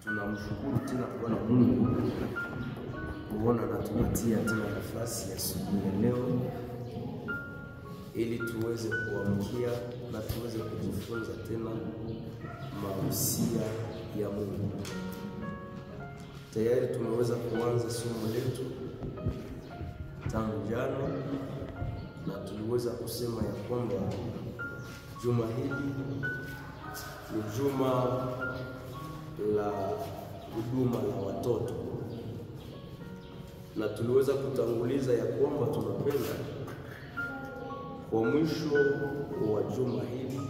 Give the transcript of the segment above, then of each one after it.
Tunamshukuru tena Bwana Mungu kuona anatupatia tena nafasi ya siku ya leo ili tuweze kuamkia na tuweze kujifunza tena mahusia ya Mungu. Tayari tumeweza kuanza somo letu tangu jana na tuliweza kusema ya kwamba juma hili ni juma la huduma la watoto, na tuliweza kutanguliza ya kwamba tunapenda kwa mwisho wa juma hili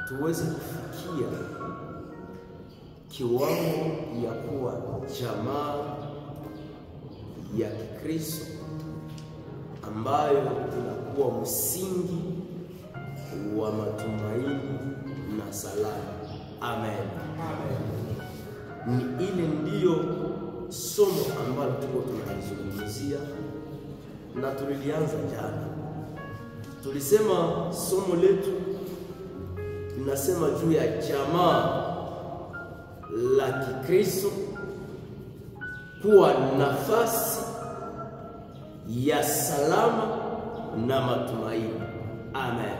tuweze kufikia kiwango ya kuwa jamaa ya Kristo ambayo inakuwa msingi wa matumaini na salama. Amen. Ni ile ndiyo somo ambalo tuko tunalizungumzia na tulilianza jana. Tulisema somo letu linasema juu ya jamaa la Kikristo kuwa nafasi ya salama na matumaini. Amen.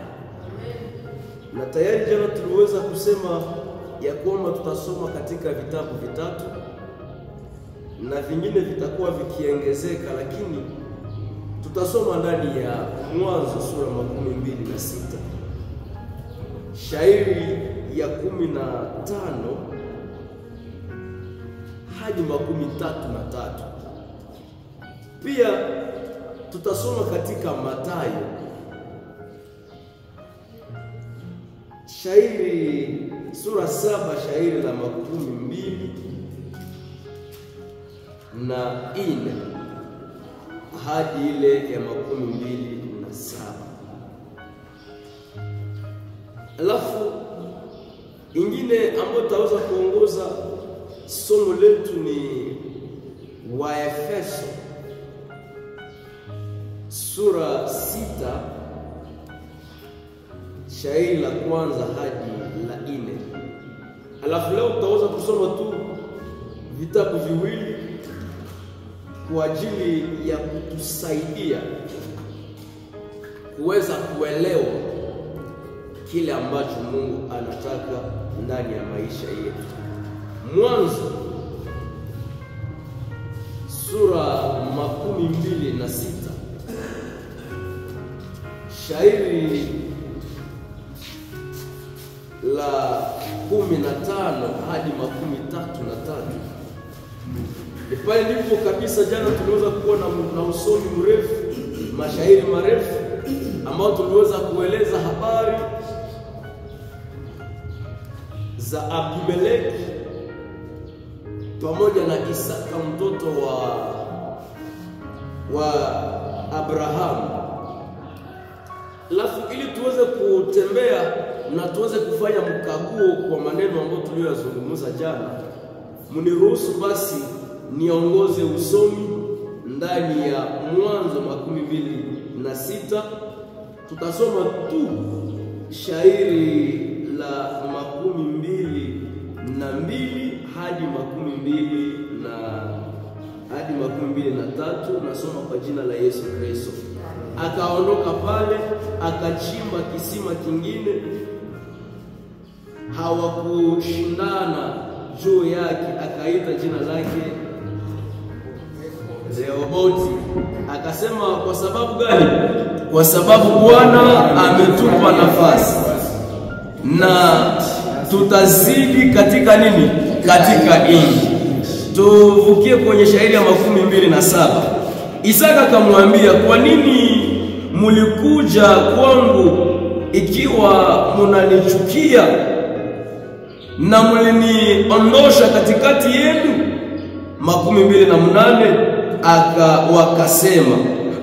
Na tayari jana tuliweza kusema ya kwamba tutasoma katika vitabu vitatu na vingine vitakuwa vikiongezeka, lakini tutasoma ndani ya Mwanzo sura 26 shairi ya 15 hadi 33. Pia tutasoma katika Mathayo shairi sura 7 shairi la 24 hadi ile ya 27. Alafu ingine ambayo tutaweza kuongoza somo letu ni Waefeso sura 6 shairi la 1 hadi la 4. Alafu leo tutaweza kusoma tu vitabu viwili kwa ajili ya kutusaidia kuweza kuelewa kile ambacho Mungu anataka ndani ya maisha yetu. Mwanzo sura 26 shairi la 15 hadi 33. Pale ndipo kabisa jana tuliweza kuona na usomi mrefu, mashairi marefu ambao tuliweza kueleza habari za Abimeleki pamoja na Isaka mtoto wa Abrahamu. Alafu ili tuweze kutembea na tuweze kufanya mkaguo kwa maneno ambayo tuliyozungumza jana, mniruhusu basi niongoze usomi ndani ya Mwanzo 26. Tutasoma tu shairi la 22 hadi 23. Nasoma kwa jina la Yesu Kristo. Akaondoka pale akachimba kisima kingine, hawakushindana juu yake, akaita jina lake Rehobothi. Akasema, kwa sababu gani? Kwa sababu Bwana ametupa nafasi na tutazidi katika nini? Katika nchi. Tuvukie kwenye shairi ya 27. Isaka akamwambia, kwa nini mulikuja kwangu ikiwa munanichukia na muliniondosha katikati yenu? 28 wakasema,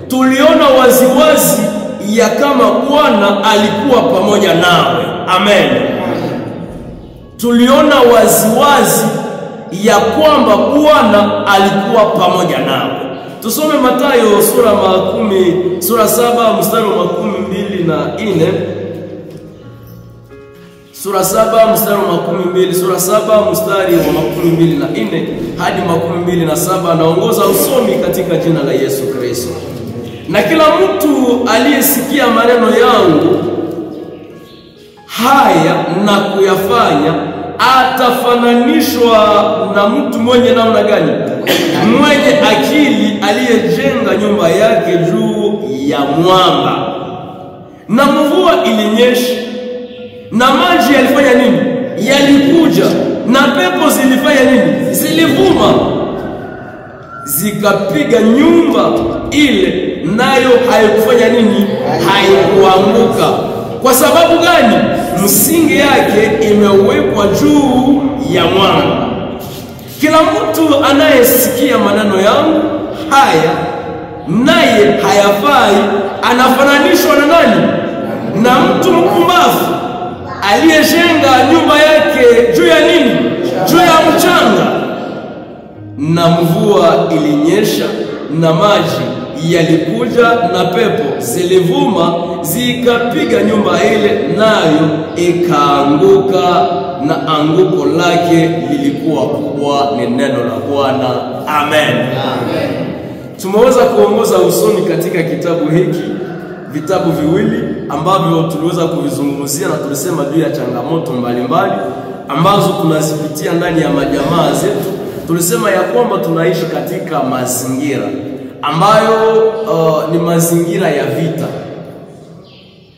tuliona waziwazi ya kama Bwana alikuwa pamoja nawe. Amen. Tuliona waziwazi ya kwamba Bwana alikuwa pamoja nawe. Tusome Mathayo sura 7 mstari wa 24. sura 7 mstari wa 12, sura 7 mstari wa 24 hadi 27. Naongoza usomi katika jina la Yesu Kristo. Na kila mtu aliyesikia maneno yangu haya na kuyafanya atafananishwa na mtu mwenye namna gani? Mwenye akili aliyejenga nyumba yake juu ya mwamba. Na mvua ilinyesha, na maji yalifanya nini? Yalikuja, na pepo zilifanya nini? Zilivuma, zikapiga nyumba ile, nayo haikufanya nini? Haikuanguka. Kwa sababu gani? Msingi yake imewekwa juu ya mwamba. Kila mtu anayesikia maneno yangu haya naye hayafai anafananishwa na nani? Na mtu mpumbavu aliyejenga nyumba yake juu ya nini? Juu ya mchanga. Na mvua ilinyesha, na maji yalikuja, na pepo zilivuma, zikapiga nyumba ile, nayo ikaanguka, na anguko lake lilikuwa kubwa. Ni neno la Bwana. Amen. Amen. Tumeweza kuongoza usoni katika kitabu hiki vitabu viwili ambavyo tuliweza kuvizungumzia, na tulisema juu ya changamoto mbalimbali ambazo tunazipitia ndani ya majamaa zetu. Tulisema ya kwamba tunaishi katika mazingira ambayo ni mazingira ya vita,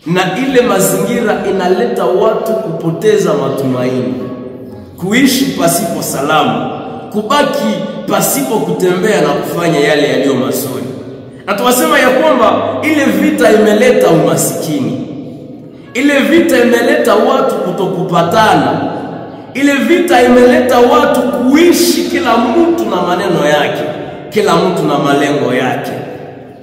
na ile mazingira inaleta watu kupoteza matumaini, kuishi pasipo salama, kubaki pasipo kutembea na kufanya yale yaliyo mazuri. Na tunasema ya kwamba ile vita imeleta umasikini, ile vita imeleta watu kutokupatana, ile vita imeleta watu kuishi kila mtu na maneno yake, kila mtu na malengo yake.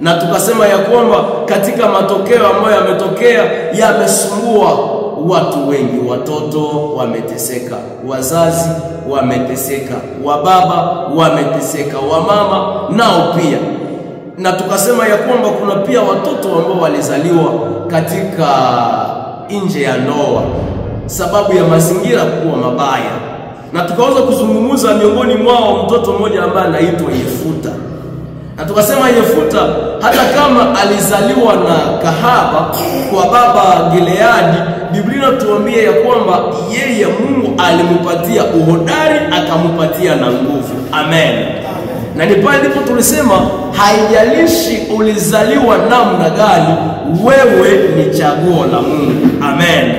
Na tukasema ya kwamba katika matokeo ambayo yametokea yamesumbua watu wengi. Watoto wameteseka, wazazi wameteseka, wababa wameteseka, wamama nao pia. Na tukasema ya kwamba kuna pia watoto ambao walizaliwa katika nje ya ndoa sababu ya mazingira kuwa mabaya. Na tukaweza kuzungumza miongoni mwao mtoto mmoja ambaye anaitwa Yefuta. Na tukasema Yefuta hata kama alizaliwa na kahaba kwa baba Gileadi, Biblia inatuambia ya kwamba yeye Mungu alimpatia uhodari, akampatia na nguvu. Amen. Na ni pale ndipo tulisema haijalishi ulizaliwa namna gani, wewe ni chaguo la Mungu. Amen.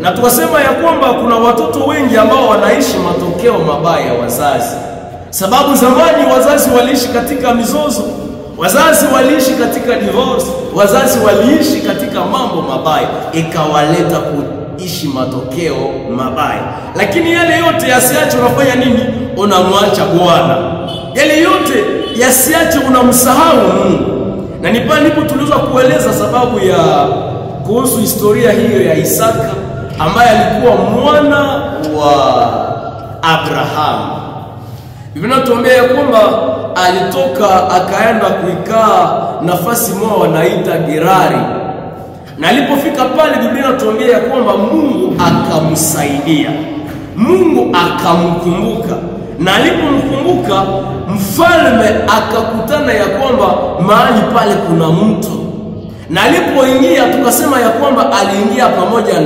Na tukasema ya kwamba kuna watoto wengi ambao wanaishi matokeo mabaya ya wazazi. Sababu zamani wazazi waliishi katika mizozo, wazazi waliishi katika divorce, wazazi waliishi katika mambo mabaya, ikawaleta kuishi matokeo mabaya. Lakini yale yote yasiache unafanya nini? Unamwacha Bwana. Yale yote yasiache unamsahau Mungu. Na ni pale ndipo tuliweza kueleza sababu ya kuhusu historia hiyo ya Isaka ambaye alikuwa mwana wa Abrahamu. Biblia inatuambia ya kwamba alitoka akaenda kuikaa nafasi moja wanaita Gerari. Na alipofika pale, Biblia inatuambia ya kwamba Mungu akamsaidia, Mungu akamkumbuka. Na alipomkumbuka, mfalme akakutana ya kwamba mahali pale kuna mto. Na alipoingia, tukasema ya kwamba aliingia pamoja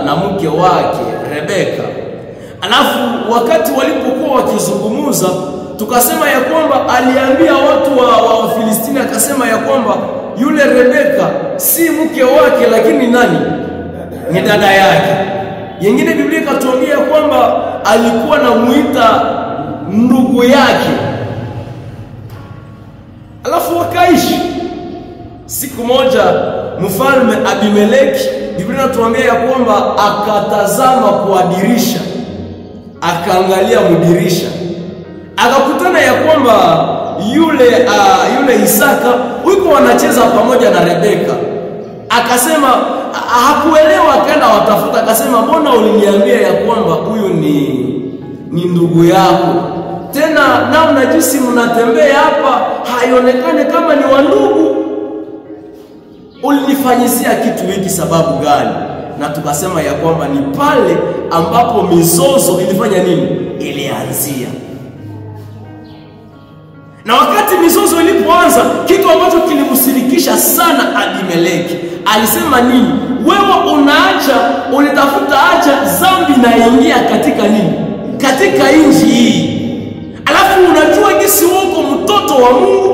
na mke wake Rebeka. Alafu wakati walipokuwa wakizungumza, tukasema ya kwamba aliambia watu wa Filistini, akasema ya kwamba yule Rebeka si mke wake, lakini nani? Ni dada yake. Yengine Biblia ikatuambia kwamba alikuwa anamuita ndugu yake. Alafu wakaishi. Siku moja mfalme Abimeleki, Biblia inatuambia ya kwamba akatazama kwa dirisha, akaangalia mdirisha, akakutana ya kwamba yule Isaka yuko wanacheza pamoja na Rebeka. Akasema hakuelewa, akaenda watafuta, akasema mbona uliniambia ya kwamba huyu ni ndugu yako? Tena namna jinsi mnatembea hapa haionekane kama ni wandugu. Ulinifanyisia kitu hiki sababu gani? na tukasema ya kwamba ni pale ambapo mizozo ilifanya nini? Ilianzia. Na wakati mizozo ilipoanza, kitu ambacho kilimsirikisha sana Abimeleki, alisema nini? Wewe unatafuta acha dhambi na ingia katika nini? Katika nchi hii. Alafu unajua jinsi uko mtoto wa Mungu,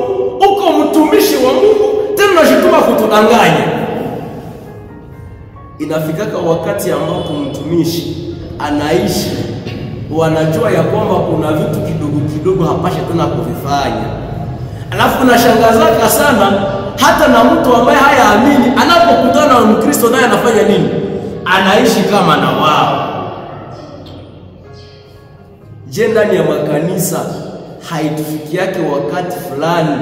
uko mtumishi wa Mungu, tena unajituma kutudanganya. Inafikaka wakati ambapo mtumishi anaishi, wanajua ya kwamba kuna vitu kidogo kidogo hapasha tena kuvifanya. Alafu unashangazaka sana hata na mtu ambaye hayaamini anapokutana na Mkristo naye anafanya nini? Anaishi kama na wao. Je, ndani ya makanisa haitufikiake wakati fulani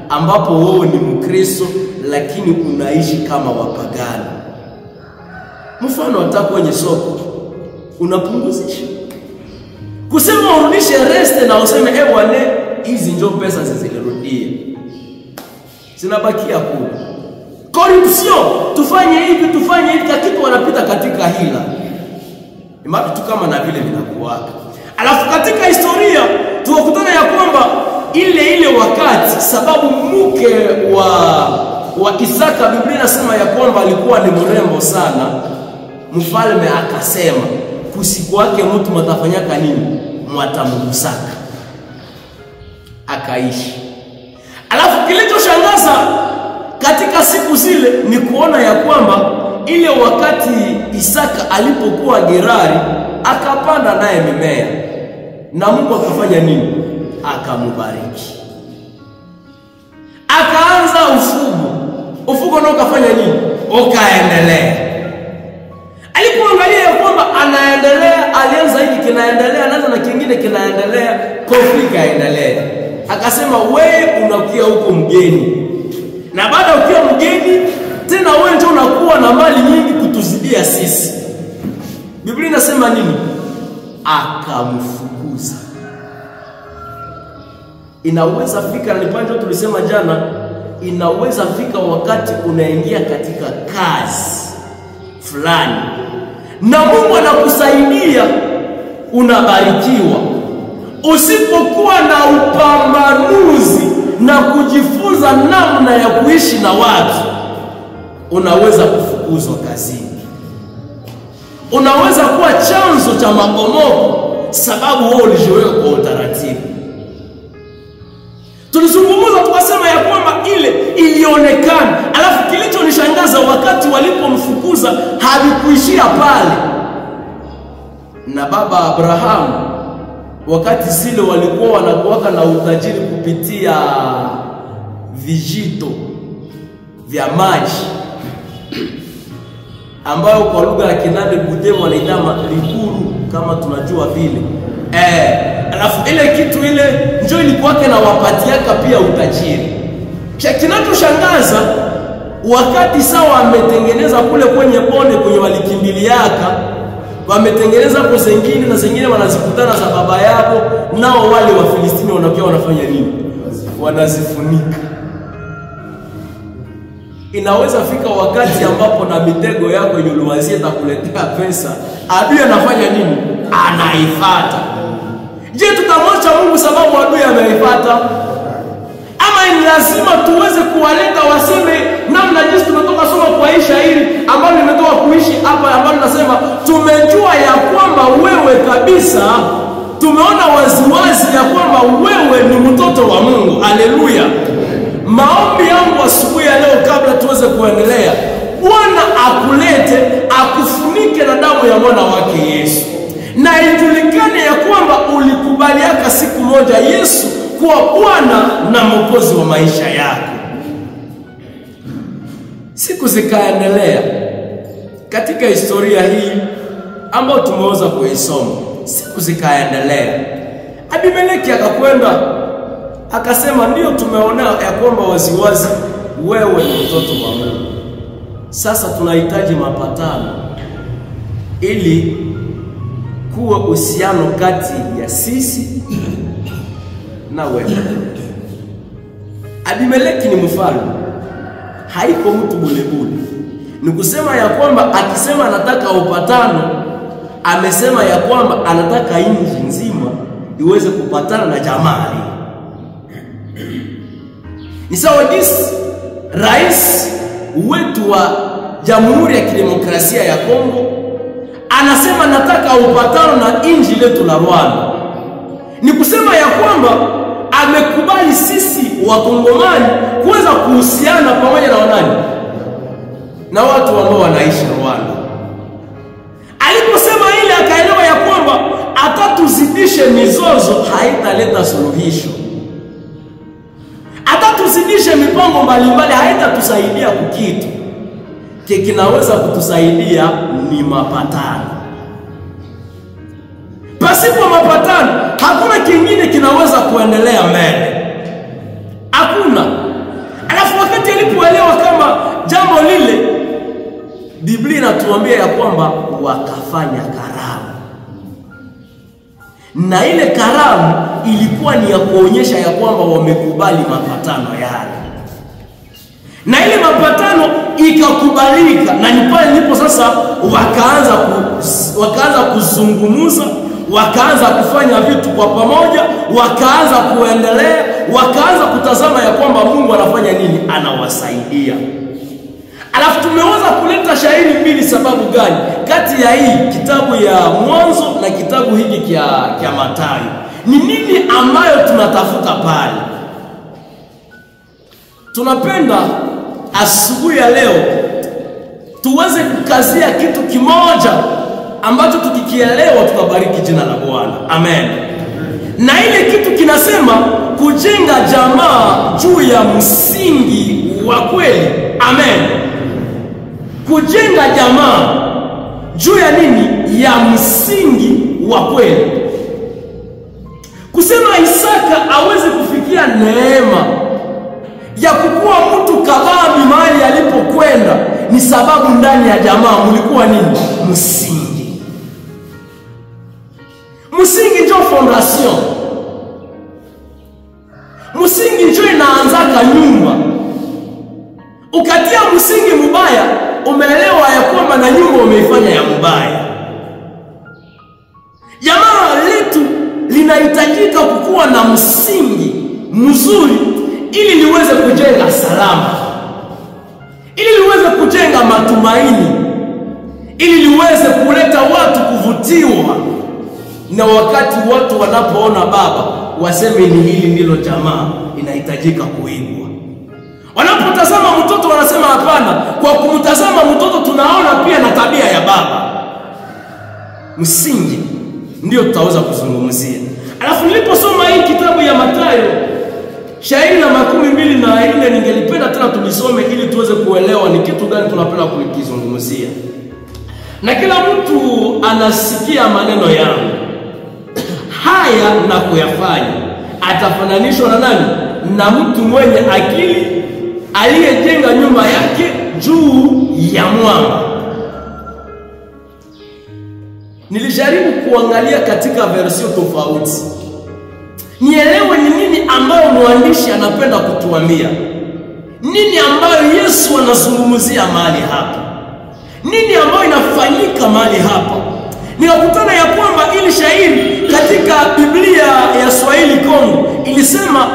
ambapo wewe ni Mkristo lakini unaishi kama wapagani? Mfano hata kwenye soko unapunguzisha, kusema urudishe reste na useme bwana hizi njoo pesa zizirudie, zinabakia kule. Corruption, tufanye hivi kitu wanapita katika hila. Imani tu kama na vile vinakuwaka. Alafu katika historia tukutana ya kwamba ile wakati, sababu mke wa Isaka, Biblia inasema ya kwamba alikuwa ni mrembo sana, mfalme akasema kusiku wake mtu matafanyaka nini? Mwatamgusaka. Akaishi. Alafu kilichoshangaza katika siku zile ni kuona ya kwamba ile wakati Isaka alipokuwa Gerari, akapanda naye mimea na Mungu akafanya nini? Akamubariki. Akaanza ufugo na ukafanya nini? Ukaendelea. Alipoangalia ya kwamba anaendelea, alianza hiki kinaendelea, anaanza na kingine kinaendelea, konflikti yaendelea. Akasema wewe unakuja huko mgeni, na baada ya kuwa mgeni tena wewe ndio unakuwa na mali nyingi kutuzidia sisi. Biblia inasema nini? Akamfukuza. Inaweza fika, na nipanjo tulisema jana, inaweza fika wakati unaingia katika kazi fulani na Mungu anakusaidia, unabarikiwa. Usipokuwa na upambanuzi na kujifunza namna ya kuishi na watu, unaweza kufukuzwa kazini. Unaweza kuwa chanzo cha mapomoko sababu wewe ulijiweka kwa utaratibu. Tulizungumza tukasema ya kwamba ile ilionekana. Alafu kilichonishangaza wakati walipomfukuza havikuishia pale. Na baba Abrahamu wakati zile walikuwa wanakuwaka na utajiri kupitia vijito vya maji ambayo kwa lugha ya Kinande Budemo wanaita likuru kama tunajua vile. Alafu ile kitu ile njoo ilikuwa na wapatiaka pia utajiri. Kinachoshangaza wakati sawa ametengeneza kule kwenye bonde kwenye walikimbiliaka, wametengeneza kwa zingine na zingine wanazikutana za baba yao, nao wale wa Filistini wanakuwa wanafanya nini? Wanazifunika. Inaweza fika wakati ambapo na mitego yako yenye uliwazia takuletea pesa, adui anafanya nini? Anaifuata. Je, tutamwacha Mungu sababu adui ameifuata? Ama ni lazima tuweze kuwaleta waseme namna jinsi tumetoka soma kwa hii shairi ambalo nimetoka kuishi hapa, ambalo nasema tumejua ya kwamba wewe kabisa, tumeona waziwazi ya kwamba wewe ni mtoto wa Mungu. Haleluya. Maombi yangu asubuhi ya leo kabla tuweze kuendelea, Bwana akulete, akufunike na damu ya mwana wake Yesu, na ijulikane ya kwamba ulikubaliaka siku moja Yesu kuwa Bwana na Mwokozi wa maisha yako. Siku zikaendelea katika historia hii ambayo tumeweza kuisoma. Siku zikaendelea, Abimeleki akakwenda akasema, ndio tumeona ya kwamba waziwazi wewe ni mtoto wa Mungu. Sasa tunahitaji mapatano ili kuwa uhusiano kati ya sisi na wewe. Abimeleki ni mfalme, haiko mtu bulebule. Ni kusema ya kwamba akisema anataka upatano, amesema ya kwamba anataka nchi nzima iweze kupatana na jamaa. Ni sawa jinsi rais wetu wa Jamhuri ya Kidemokrasia ya Kongo anasema nataka upatano na nchi letu la Rwanda. Ni kusema ya kwamba amekubali sisi Wakongomani kuweza kuhusiana pamoja na wanani, na watu ambao wanaishi Rwanda. Aliposema ile akaelewa ya kwamba atatuzidishe mizozo haitaleta suluhisho, atatuzidishe mipango mbalimbali haitatusaidia kukitu. Kinaweza kutusaidia ni mapatano. Pasipo mapatano hakuna kingine kinaweza kuendelea mbele, hakuna. Alafu wakati alipoelewa kama jambo lile, Biblia inatuambia ya kwamba wakafanya karamu, na ile karamu ilikuwa ni ya kuonyesha ya kwamba wamekubali mapatano yale, na ile mapatano ikakubalika. Na ni pale ndipo sasa wakaanza kuzungumza, wakaanza kufanya vitu kwa pamoja, wakaanza kuendelea, wakaanza kutazama ya kwamba Mungu anafanya nini, anawasaidia. Alafu tumeweza kuleta shairi mbili. Sababu gani? Kati ya hii kitabu ya Mwanzo na kitabu hiki kia Mathayo, ni nini ambayo tunatafuta pale? Tunapenda asubuhi ya leo tuweze kukazia kitu kimoja ambacho tukikielewa tutabariki jina la Bwana. Amen. Na ile kitu kinasema kujenga jamaa juu ya msingi wa kweli. Amen. Kujenga jamaa juu ya nini? Ya msingi wa kweli. Kusema Isaka aweze kufikia neema ya kukuwa mtu kabambi mahali alipokwenda ni sababu ndani ya jamaa mulikuwa nini? Msingi. Msingi ndio fondation. Msingi ndio inaanzaka nyumba. Ukatia msingi mbaya, umeelewa ya kwamba na nyumba umeifanya ya mbaya. Jamaa letu linahitajika kukuwa na msingi mzuri ili liweze kujenga salama, ili liweze kujenga matumaini, ili liweze kuleta watu kuvutiwa, na wakati watu wanapoona baba waseme ni hili ndilo jamaa inahitajika kuigwa. Wanapotazama mtoto wanasema hapana, kwa kumtazama mtoto tunaona pia na tabia ya baba. Msingi ndio tutaweza kuzungumzia. Alafu niliposoma hii kitabu ya Mathayo shairi na 24, ningelipenda tena tulisome ili tuweze kuelewa ni kitu gani tunapenda kukizungumzia. Na kila mtu anasikia maneno yangu haya na kuyafanya atafananishwa na nani? Na mtu mwenye akili aliyejenga nyumba yake juu ya mwamba. Nilijaribu kuangalia katika versio tofauti nielewe ni nini ambayo mwandishi anapenda kutuambia, nini ambayo Yesu anazungumzia mahali hapa, nini ambayo inafanyika mahali hapa. Nikakutana ya kwamba ili shairi katika Biblia ya Swahili Kongo ilisema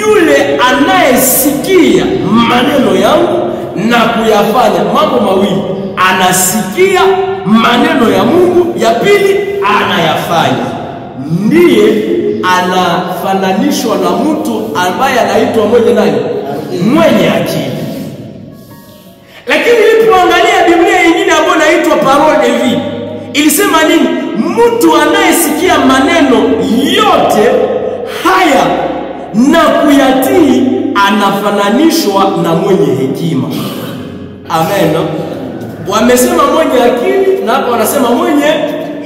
yule anayesikia maneno yangu na kuyafanya. Mambo mawili, anasikia maneno ya Mungu, ya pili anayafanya, ndiye anafananishwa na mtu ambaye anaitwa mwenye nani? Mwenye akili. Lakini nilipoangalia Biblia nyingine ambayo inaitwa Parole de Vie ilisema nini? Mtu anayesikia maneno yote haya na kuyatii anafananishwa na mwenye hekima. Amen. Wamesema mwenye akili na hapa wanasema mwenye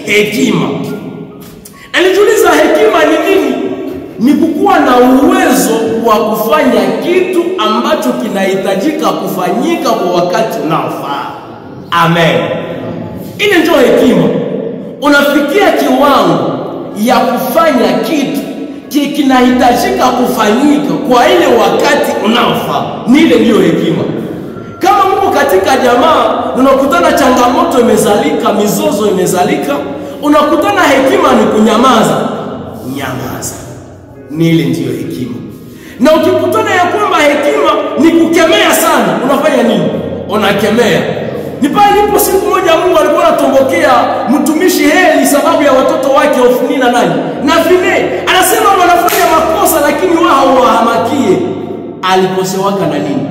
hekima. Alijiuliza hekima ni nini? Ni kukuwa na uwezo wa kufanya kitu ambacho kinahitajika kufanyika kwa wakati unaofaa. Amen. Ile ndio hekima. Unafikia kiwango ya kufanya kitu kinahitajika kufanyika kwa ile wakati unaofaa. Ni ile ndio hekima. Kama mko katika jamaa unakutana changamoto imezalika, mizozo imezalika, unakutana hekima ni kunyamaza. Nyamaza. Ni ile ndiyo hekima. Na ukikutana ya kwamba hekima ni kukemea sana, unafanya nini? Unakemea. Ni pale ndipo siku moja Mungu alikuwa anatombokea mtumishi Heli sababu ya watoto wake Ofni na nani? Na Fine. Anasema wanafanya makosa lakini wao hawahamakie. Alikosewaka na nini?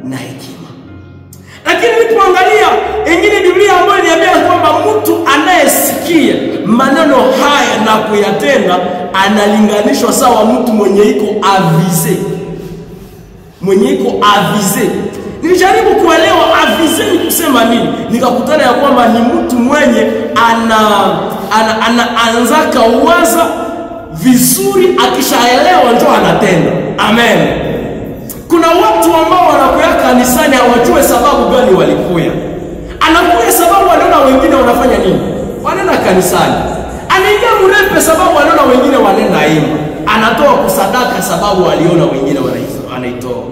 Na hekima. Lakini nilipoangalia ingine Biblia ambayo inaniambia kwamba mtu anayesikia maneno haya na kuyatenda analinganishwa sawa mtu mwenye iko avize. Mwenye iko avize. Nilijaribu kuelewa avize ni kusema nini. Nikakutana ya kwamba ni mtu mwenye anaanzaka uwaza vizuri, akishaelewa ndio anatenda. Amen. Kuna watu ambao wanakuya kanisani hawajue sababu gani walikuya. Anakuya sababu wanaona wengine wanafanya nini? Wanaenda kanisani. Anaingia mrepe sababu wanaona wengine wanaenda imba. Anatoa kusadaka sababu waliona wengine wanaitoa.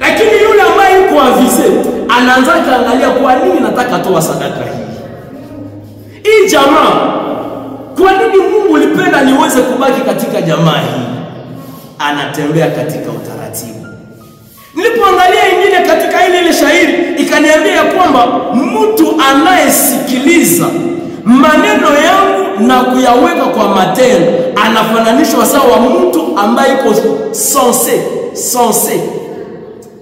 Lakini yule ambaye yuko avize anaanza kuangalia kwa nini nataka toa sadaka hii. Hii jamaa, kwa nini Mungu ulipenda niweze kubaki katika jamaa hii? Anatembea katika utaratibu. Nilipoangalia ingine katika ile shairi ikaniambia kwamba mtu anayesikiliza maneno yangu na kuyaweka kwa matendo anafananishwa sawa mtu ambaye iko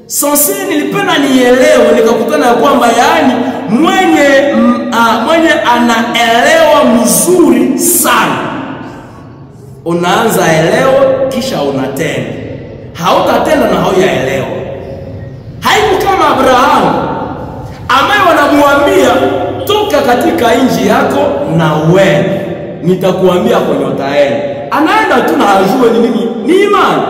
Sonse nilipenda nielewe, nikakutana ya kwamba yaani mwenye anaelewa mzuri sana. Unaanza elewa kisha unatenda. Hautatenda na hauyaelewa. Haiko kama Abrahamu ambaye wanamwambia toka katika nchi yako na wewe nitakuambia kwenye utaenda. Anaenda tu na hajue ni nini? Ni imani.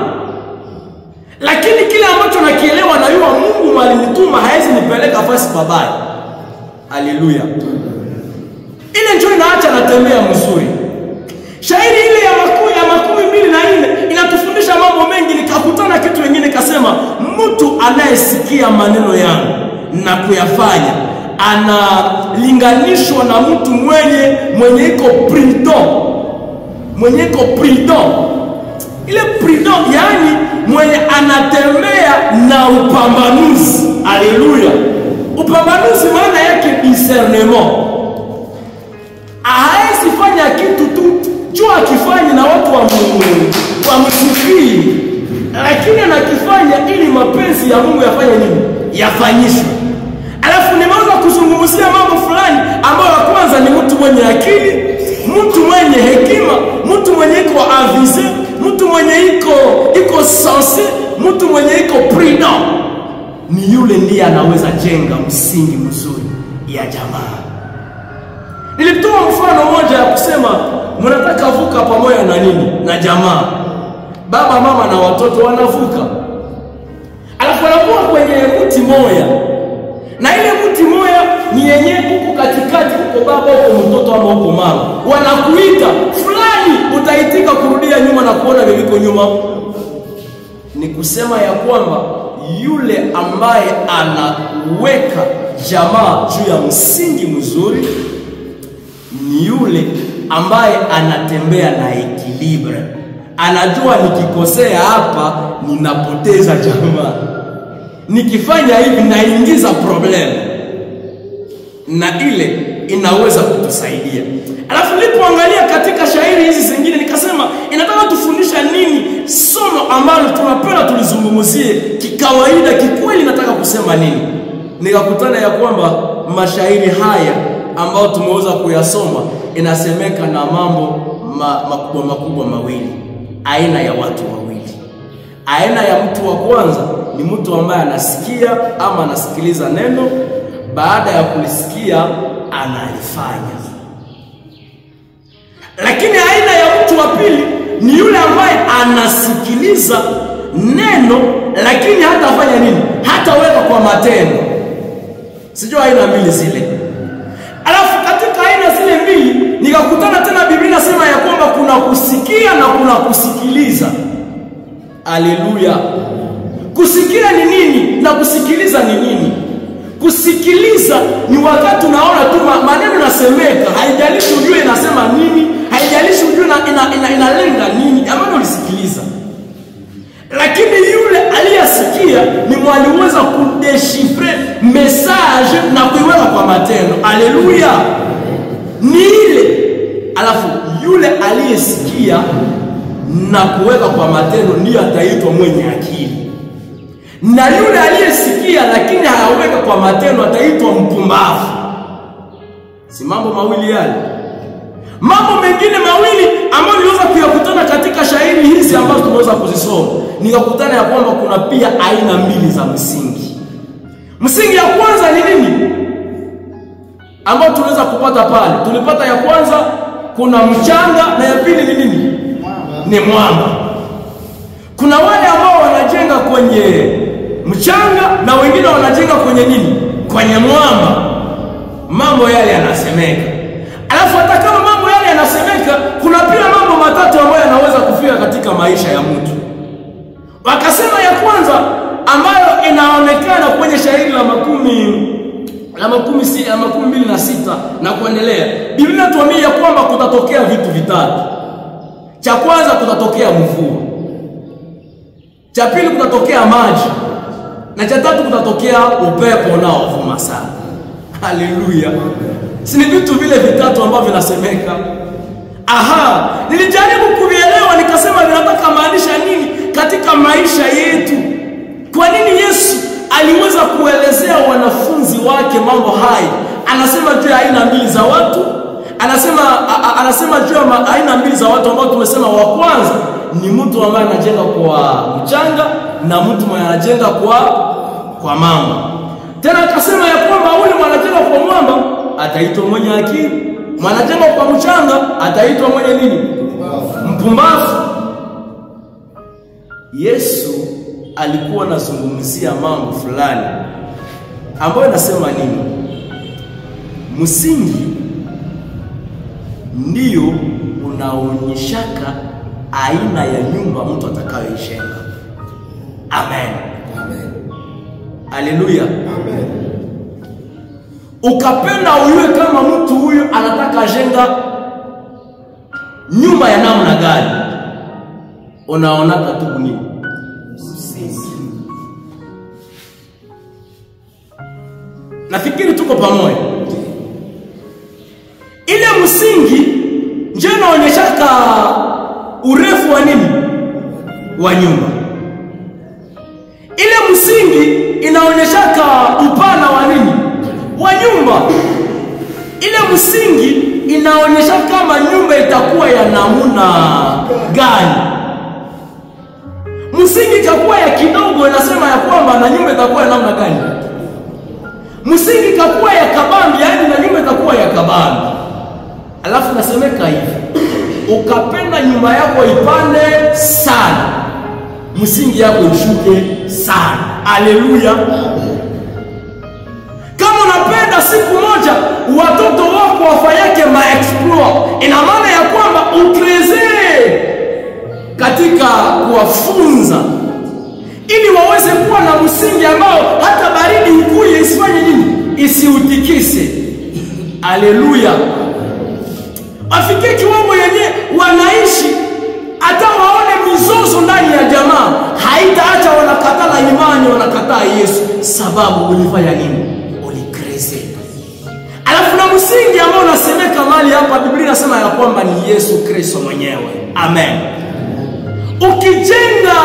Lakini kile ambacho nakielewa na yua Mungu alinituma haezi nipeleka fasi pabaya. Haleluya. Ile njoo inaacha natembea mzuri. Shairi ile ya makumi 24 inatufundisha mambo mengi. Nikakutana kitu kingine kasema mtu anayesikia maneno yangu na kuyafanya analinganishwa na mtu mwenye iko prudent. Ile prudent yani mwenye anatembea na upambanuzi. Haleluya. Upambanuzi maana yake discernement. Haezi fanya kitu tu jua akifanya na watu wamsifii, lakini anakifanya ili mapenzi ya Mungu yafanye nini? Yafanyishwe. Alafu nimeanza kuzungumzia mambo fulani ambayo ya kwanza ni mtu mwenye akili, mtu mwenye hekima, mtu mwenye iko avize, mtu mwenye iko sense, mtu mwenye iko prudent. Ni yule ndiye anaweza jenga msingi mzuri ya jamaa. Nilitoa mfano moja ya kusema mnataka vuka pamoja na nini? Na jamaa. Baba, mama na watoto wanavuka. Alafu wanakuwa kwenye mti moja. Na ile mti moja ni yenye huko katikati, huko baba, huko mtoto ama huko mama. Wanakuita fulani, utaitika kurudia nyuma na kuona viliko nyuma. Ni kusema ya kwamba yule ambaye anaweka jamaa juu ya msingi mzuri ni yule ambaye anatembea na equilibre. Anajua nikikosea hapa ninapoteza jamaa. Nikifanya hivi naingiza problem. Na ile inaweza kutusaidia. Alafu nilipoangalia katika shairi hizi zingine nikasema inataka tufundisha nini? Somo ambalo tunapenda tulizungumzie kikawaida, kikweli nataka kusema nini? Nikakutana ya kwamba mashairi haya ambao tumeweza kuyasoma inasemeka na mambo makubwa mawili. Aina ya watu wawili. Aina ya mtu wa kwanza ni mtu ambaye anasikia ama anasikiliza neno, baada ya kulisikia analifanya. Lakini aina ya mtu wa pili ni yule ambaye anasikiliza neno lakini hatafanya nini? Hataweka kwa matendo. Sijua aina mbili zile. Alafu katika aina zile mbili nikakutana tena Biblia inasema ya kwamba kuna kusikia na kuna kusikiliza. Haleluya. Kusikia ni nini na kusikiliza ni nini? Kusikiliza ni wakati unaona tu maneno nasemeka, haijalishi ujue inasema nini, haijalishi ujue inalenga nini, ambapo ulisikiliza. Lakini yule aliyesikia ni mwaliweza kudeshifre message na kuiweka kwa matendo. Haleluya! Ni ile. Alafu yule aliyesikia na kuweka kwa matendo ndiye ataitwa mwenye akili. Na yule aliyesikia lakini hayaweka kwa matendo ataitwa mpumbavu. Si mambo mawili yale? Mambo mengine mawili ambayo niliweza kuyakutana katika shairi hizi ambazo tumeweza kuzisoma. Nikakutana ya kwamba kuna pia aina mbili za msingi. Msingi ya kwanza ni nini? Ambao tunaweza kupata pale. Tulipata ya kwanza kuna mchanga, na ya pili ni nini? Ni mwamba. Kuna wale ambao wanajenga kwenye mchanga na wengine wanajenga kwenye nini? Kwenye mwamba. Mambo yale yanasemeka. Alafu hata kama mambo yale yanasemeka, kuna pia mambo matatu ambayo yanaweza kufika katika maisha ya mtu. Wakasema ya kwanza ambayo inaonekana kwenye shairi la makumi 26 na kuendelea. Biblia inatuambia kwamba kutatokea vitu vitatu. Cha kwanza kutatokea mvua. Cha pili kutatokea maji. Na cha tatu kutatokea upepo unaovuma sana. Haleluya. Si ni vitu vile vitatu ambavyo vinasemeka. Aha, nilijaribu kuvielewa nikasema vinataka maanisha nini katika maisha yetu. Kwa nini Yesu aliweza kuelezea wanafunzi wake mambo haya? Anasema juu ya aina mbili za watu. Anasema juu ya aina mbili za watu ambao tumesema wa kwanza ni mtu ambaye anajenga kwa mchanga na mtu mwenye anajenga kwa mamba. Tena akasema ya kwamba yule mwanajenga kwa mwamba ataitwa mwenye akili, mwanajenga kwa mchanga ataitwa mwenye nini? Mpumbavu. Yesu alikuwa anazungumzia mambo fulani ambayo anasema nini? Msingi ndio unaonyeshaka aina ya nyumba mtu atakayoijenga. Amen. Amen. Haleluya. Amen. Ukapenda uyue kama mtu huyu anataka jenga nyumba ya namna gani, unaonaka tu nini? Nafikiri tuko pamoja. Ile msingi ndio inaonyeshaka urefu wa nini? Wa nyumba. Ile msingi inaonyeshaka upana wa nini? Wa nyumba. Ile msingi inaonyesha kama nyumba itakuwa ya namna gani. Msingi itakuwa ya kidogo, inasema ya kwamba na nyumba itakuwa ya namna gani. Msingi itakuwa ya kabambi, yani na nyumba itakuwa ya kabambi. Alafu nasemeka hivi, ukapenda nyumba yako ipande sana, msingi yako ishuke sana. Haleluya. Kama unapenda siku moja watoto wako wafanyake ma-explore, ina maana ya kwamba ukreze katika kuwafunza ili waweze kuwa na msingi ambao hata baridi ukuye isifanye nini? Isiutikise. Haleluya. Afikie kiwango yenye wanaishi hata waone mizozo ndani ya jamaa, haitaacha wanakatala imani, wanakataa Yesu. Sababu ulifanya nini? Ulikreze. Alafu na msingi ambao unasemeka mali hapa, Biblia inasema ya kwamba ni Yesu Kristo mwenyewe. Amen. Ukijenga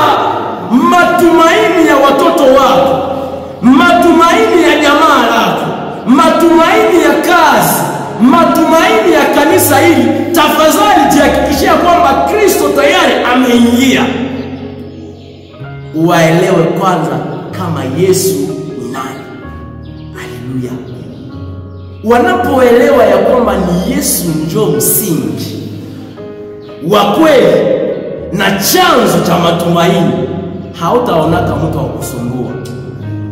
matumaini ya watoto wako, matumaini ya jamaa lako, matumaini ya kazi, matumaini ya kanisa hili, tafadhali jihakikishia kwamba Kristo tayari ameingia. Waelewe kwanza kama Yesu ni nani. Haleluya. Wanapoelewa ya kwamba ni Yesu ndio msingi wa kweli na chanzo cha matumaini, hautaonaka mtu wa kusumbua.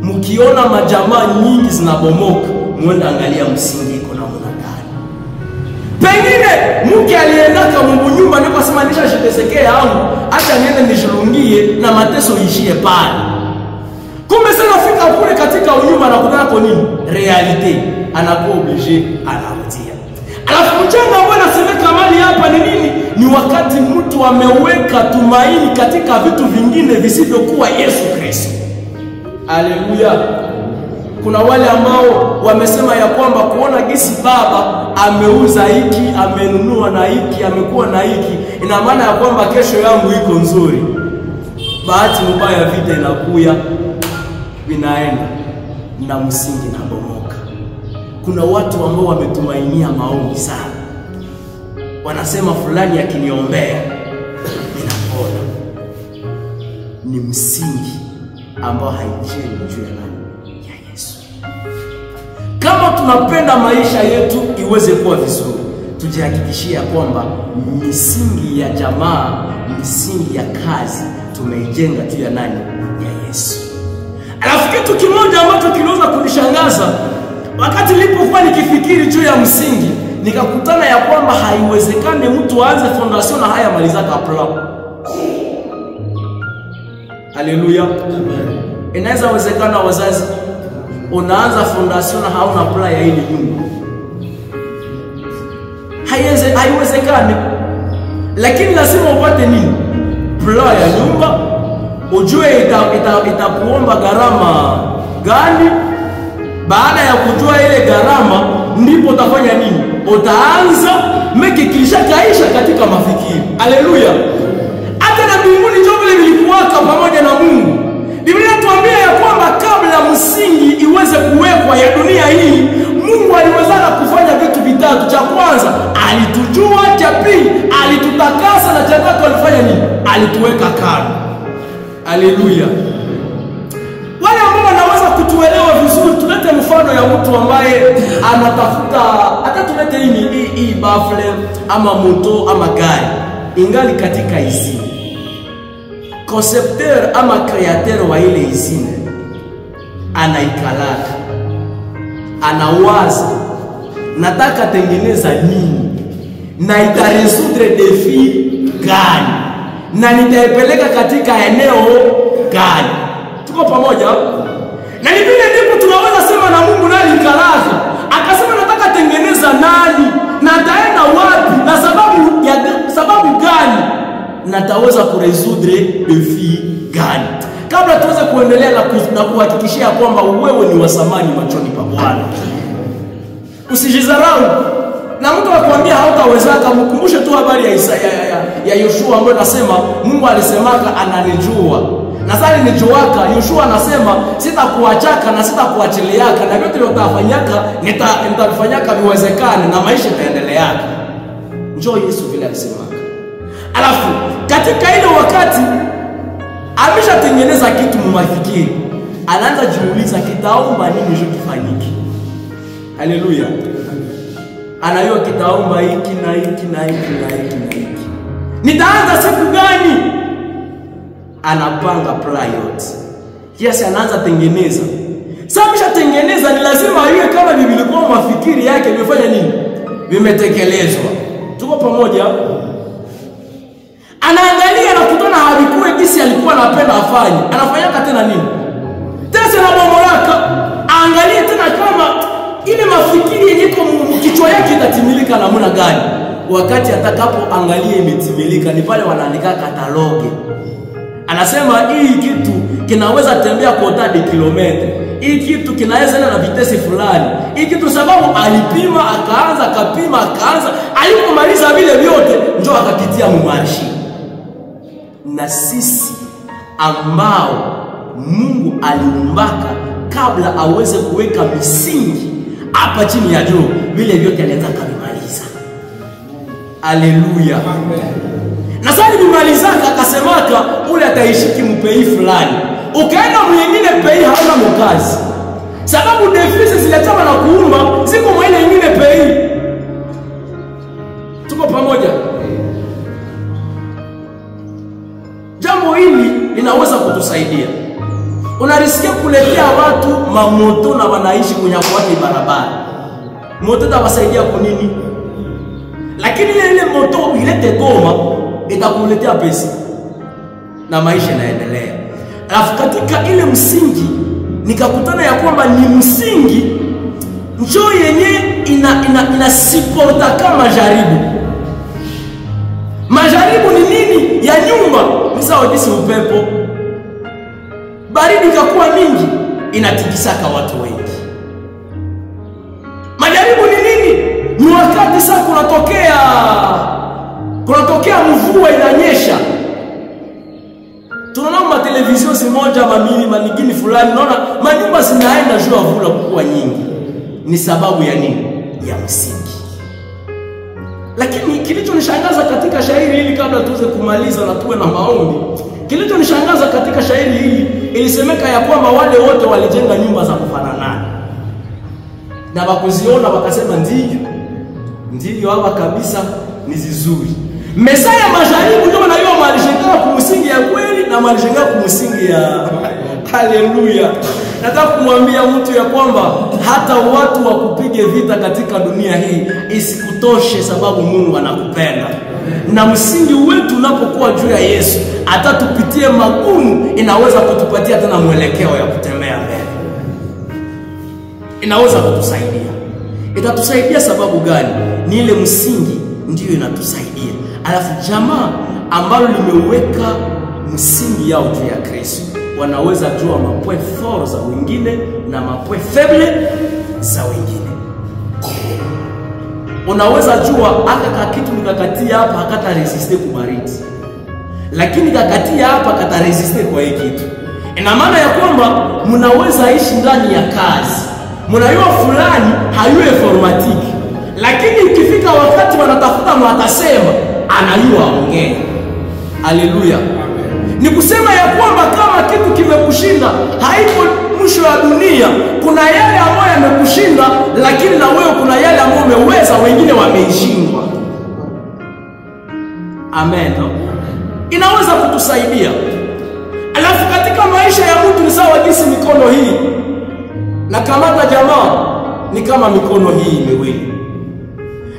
Mkiona majamaa nyingi zinabomoka, mwenda angalia msingi iko namna gani. Pengine mke aliendaka Mungu nyumba ndipo asimanisha shitesekea yangu, acha niende nishurungie na mateso ishie pale. Kumbe sana fika kule katika unyuma na kutana kwa nini? Realite. Anakuwa obligé anarudia. Alafu mchanga ambao nasemeka mali hapa ni nini? Ni wakati mtu ameweka tumaini katika vitu vingine visivyokuwa Yesu Kristo. Haleluya. Kuna wale ambao wamesema ya kwamba kuona gisi baba ameuza hiki, amenunua na hiki, amekuwa na hiki, ina maana ya kwamba kesho yangu iko nzuri. Bahati mbaya vita inakuya, vinaenda na msingi na bomoka. Kuna watu ambao wametumainia maombi sana. Wanasema fulani akiniombea ninapona. Ni msingi ambao haijengwi juu ya nani? Ya Yesu. Kama tunapenda maisha yetu iweze kuwa vizuri, tujihakikishie kwamba misingi ya jamaa, misingi ya kazi tumeijenga juu ya nani? Ya Yesu. Alafu kitu kimoja ambacho kinaweza kunishangaza, wakati nilipokuwa nikifikiri juu ya msingi, nikakutana ya kwamba haiwezekani mtu aanze fondation na haya malizaka plan. Haleluya. Inaweza wezekana wazazi, unaanza fondation na hauna plan ya hili nyumba. Haiwezekani. Lakini lazima upate nini? Plan ya nyumba. Ujue itakuomba gharama gani. Baada ya kujua ile gharama, ndipo utafanya nini? Utaanza mekikisha kaisha katika mafikiri. Haleluya. Hata na mbinguni ndio vile vilikuwaka pamoja na Mungu. Biblia inatuambia ya kwamba kabla msingi iweze kuwekwa ya dunia hii, Mungu aliweza kufanya vitu vitatu. Cha kwanza, alitujua. Cha pili, alitutakasa. Na cha tatu, alifanya nini? Alituweka kando. Haleluya. Wale ambao wanaweza kutuelewa vizuri, tulete mfano ya mtu ambaye anatafuta, hata tulete hii bafle ama moto ama gari, ingali katika izini. Concepteur ama créateur wa ile izini anaikalaka, anawaza nataka tengeneza nini na itaresoudre defi gani na nitaipeleka katika eneo gani. Tuko pamoja? Na ni vile ndipo tunaweza sema na Mungu nani kalaka. Akasema nataka tengeneza nani na ataenda wapi na sababu gani na taweza kuresoudre defi gani. Kabla tuweze kuendelea na kuhakikishia kwamba wewe ni wa samani machoni pa Bwana. Usijizarau. Na mtu akwambia hautawezaka, mkumbushe tu habari ya Yoshua ambaye anasema Mungu alisemaka ananijua. Na sasa nijuaka, Yoshua anasema sitakuachaka na sitakuachiliaka, na vyote utafanyaka nitafanyaka viwezekane na maisha itaendelea. Njoo Yesu vile alisemaka. Alafu katika ile wakati ameshatengeneza kitu mmafikiri, anaanza jiuliza kitaomba nini ndio kifanyike. Haleluya. Anayua kitaomba hiki na hiki na hiki na hiki na hiki. Nitaanza siku gani? Anapanga plan yote. Kiasi anaanza tengeneza. Sasa ameshatengeneza, ni lazima aiwe kama vilikuwa mafikiri yake vimefanya nini? Vimetekelezwa. Tuko pamoja? Anaangalia na kutana halikuwa jinsi alikuwa anapenda afanye. Anafanyaka tena nini? Tesa na bomolaka. Angalie tena kama ile mafikiri yenye iko kichwa yake itatimilika namna gani. Wakati atakapo angalia imetimilika, ni pale wanaandika kataloge. Anasema hii kitu kinaweza tembea kwa utadi kilomita. Hii kitu kinaweza na vitesi fulani. Hii kitu sababu alipima, akaanza, alipomaliza vile vyote njoo akakitia mumarshi. Na sisi ambao Mungu aliumbaka kabla aweze kuweka misingi hapa chini ya juu, vile vyote alianza kumaliza. Haleluya. Na sasa nimalizaka akasemaka ule ataishiki mpei fulani. Ukaenda mwingine pei hauna mkazi. Sababu defisi ziletama na kuumba ziko mwingine nyingine pei. Tuko pamoja? Jambo hili linaweza kutusaidia. Unarisikia kuletea watu mamoto na wanaishi kwenye kwake barabara. Moto itawasaidia kwa nini? Lakini ile moto ilete goma itakuletea pesa na maisha yanaendelea. Alafu katika ile msingi nikakutana ya kwamba ni msingi njoo yenye inasiporta kama majaribu. Majaribu ni nini? Ya nyumba. Ni sawa jinsi upepo. Baridi ikakuwa mingi inatikisaka watu wengi. Majaribu ni nini? Ni wakati sasa kunatokea mvua inanyesha. Tunaona televisheni zimoja mamili manigini fulani, naona manyumba zinaenda juu ya mvua kwa nyingi. Ni sababu ya nini? Ya msingi. Lakini kilichonishangaza katika shairi hili, kabla tuweze kumaliza na tuwe na maombi, kilichonishangaza katika shairi hili, ilisemeka ya kwamba wale wote walijenga nyumba za kufanana. Na wakuziona wakasema ndio hapa kabisa ni zizuri. Mesaya majaribu ndio na yao malijenga kumsingi ya kweli na malijenga kumsingi ya haleluya. Nataka kumwambia mtu ya kwamba hata watu wakupige vita katika dunia hii isikutoshe, sababu Mungu anakupenda. Na msingi wetu unapokuwa juu ya Yesu, hata tupitie magumu inaweza kutupatia tena mwelekeo ya kutembea mbele. Inaweza kutusaidia. Itatusaidia sababu gani? Ni ile msingi ndio inatusaidia. Alafu jamaa ambalo limeweka msingi yao juu ya Kristo, wanaweza jua mapoe fort za wengine na mapoe faible za wengine. Unaweza jua aka kitu nikakatia hapa hakata resiste kubaridi, lakini kakatia hapa kata resiste kwa hii kitu. Ina maana ya kwamba mnaweza ishi ndani ya kazi, mnayua fulani hayue informatiki, lakini ikifika wakati wanatafuta mwatasema anayua ongea. Haleluya. Ni kusema ya kwamba kama kitu kimekushinda, haiko mwisho wa dunia. Kuna yale ambayo yamekushinda, lakini na wewe kuna yale ambayo umeweza wengine wameishindwa. Amen. Inaweza kutusaidia. Alafu katika maisha ya mtu ni sawa jinsi mikono hii. Na kamata jamaa ni kama mikono hii miwili.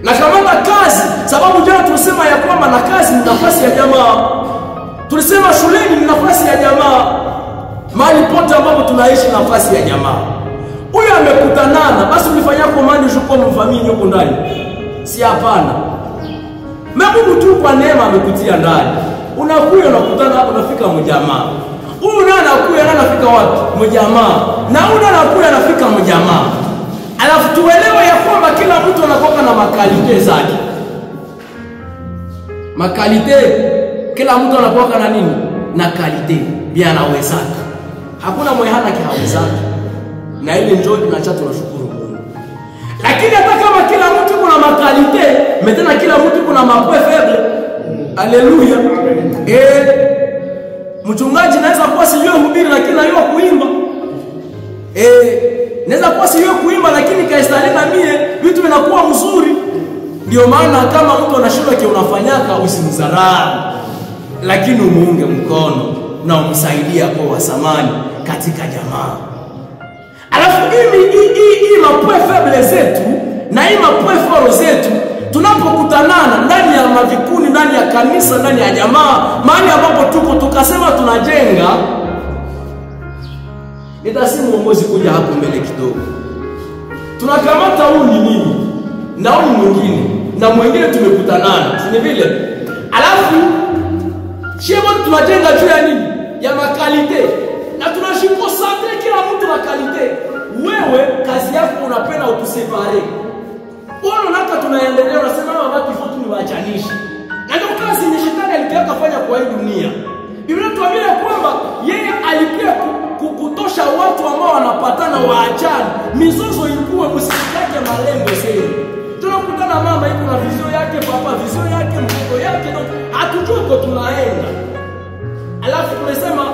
Na kamata kazi, sababu jana tulisema ya kwamba na kazi ni nafasi ya jamaa. Tulisema shuleni ni nafasi ya jamaa. Mahali pote ambapo tunaishi nafasi ya jamaa. Huyu amekutanana, basi ulifanya komandi ushukua mfamili yuko ndani. Si hapana. Mungu tu kwa neema amekutia ndani. Unakuja unakutana hapo, unafika mjamaa. Huyu naye anakuja anafika wapi? Mjamaa. Na huyu anakuja anafika mjamaa. Alafu tuelewe ya kwamba kila mtu anakuwa na makalite zake. Makalite, kila mtu anakuwa na nini? Na kalite. Bia anawezaka. Hakuna mwenye hana kiawezaka. Na ile njoo tunaacha tunashukuru Mungu. Lakini hata kama kila mtu kuna makalite, metena kila mtu kuna mapoe faible. Haleluya. Mchungaji naweza kuwa sijui mhubiri lakini anajua kuimba. Naweza kuwa sijui kuimba lakini kaistari na mie vitu vinakuwa mzuri. Ndio maana kama mtu anashindwa kile unafanyaka usimdharau, lakini umuunge mkono na umsaidia kwa wasamani katika jamaa. Alafu hii mapoe faible zetu na hii mapoe fort zetu tunapokutanana ndani ya mavikuni, ndani ya kanisa, ndani ya jamaa, mahali ambapo tuko tukasema tunajenga, nitasimu uongozi kuja hapo mbele kidogo. Tunakamata huyu ni nini? Na huyu mwingine, na mwingine tumekutanana. Si vile? Alafu shebo tunajenga juu ya nini? Ya makalite. Na tunashikosatre kila mtu na kalite. Wewe kazi yako unapenda utusepare. Bwana naka tunaendelea unasema wabaki fotu ni waachanisha. Na ndio kazi ni shetani alipia kufanya kwa hii dunia. Biblia tuambia kwamba yeye alipia kutosha watu ambao wanapatana waachane. Mizozo ilikuwa msikake malengo sasa. Tunakutana mama yuko na vizio yake, papa vizio yake, mtoto yake, hatujui kwa tunaenda. Alafu tunasema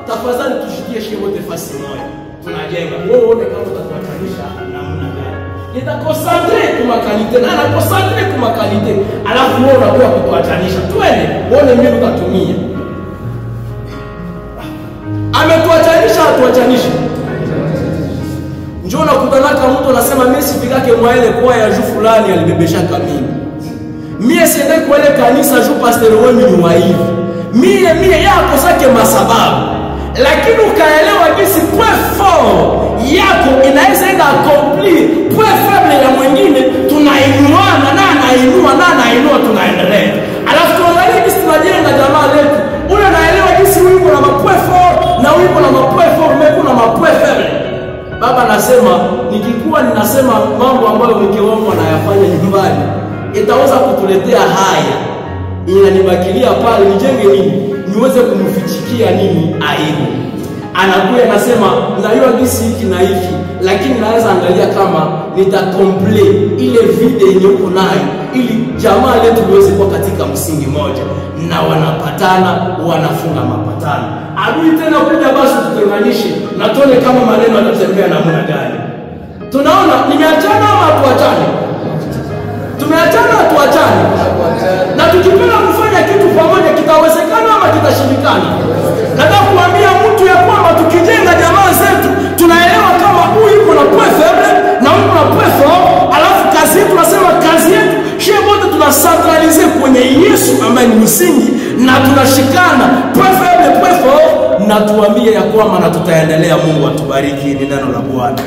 tafadhali tushikie shewote fasi moja. Tunajenga. Wewe uone kama utatuachanisha namna gani. Nitakonsantre kwa kalite na nakonsantre kwa kalite. Alafu wewe unakuwa kutuachanisha. Twende, uone mimi utatumia. Ametuachanisha atuachanisha. Njoo nakutanaka mtu anasema mimi sifikake mwaele kwa ya juu fulani alibebeshaka mimi. Mie siende kwa ile kanisa juu pastor wewe ni wa hivi. Mie yako zake masababu. lakini ukaelewa jinsi point fort yako inaweza enda accomplir point faible ya mwingine, tunainuana na anainua tunaendelea. Alafu tuangalie jinsi tunajenga jamaa letu. Ule naelewa jinsi uko na point fort na uko na point fort, umekuwa na point faible. Baba anasema nikikuwa ninasema mambo ambayo mke wangu anayafanya nyumbani, itaweza kutuletea haya. Inanibakilia pale nijenge nini? Niweze kumfichikia nini aibu. Anakuja anasema najua jinsi hiki na hiki, lakini naweza angalia kama nitakomple ile video yenye uko nayo, ili jamaa letu liweze kuwa katika msingi moja, na wanapatana, wanafunga mapatano. Adui tena kuja basi tutenganishe, na tuone kama maneno yanatembea namna gani. Tunaona nimeachana ama tuachane? Tumeachana tuachane. Na tukipenda kufanya kitu pamoja, kitawezekana ama kitashindikana? Nataka kuambia mtu ya kwamba tukijenga jamaa zetu, tunaelewa kama huyu yuko na point faible na huyu na point fort, alafu kazi yetu tunasema kazi yetu shie wote tunacentralize kwenye Yesu ambaye ni msingi, na tunashikana point faible point fort, na tuambie ya kwamba na tutaendelea. Mungu atubariki. Ni neno la Bwana.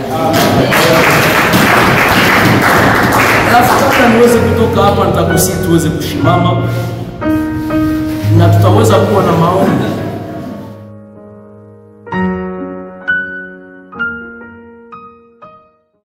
Alafu kabla niweze kutoka hapa, nitakusihi tuweze kushimama na tutaweza kuwa na maombi.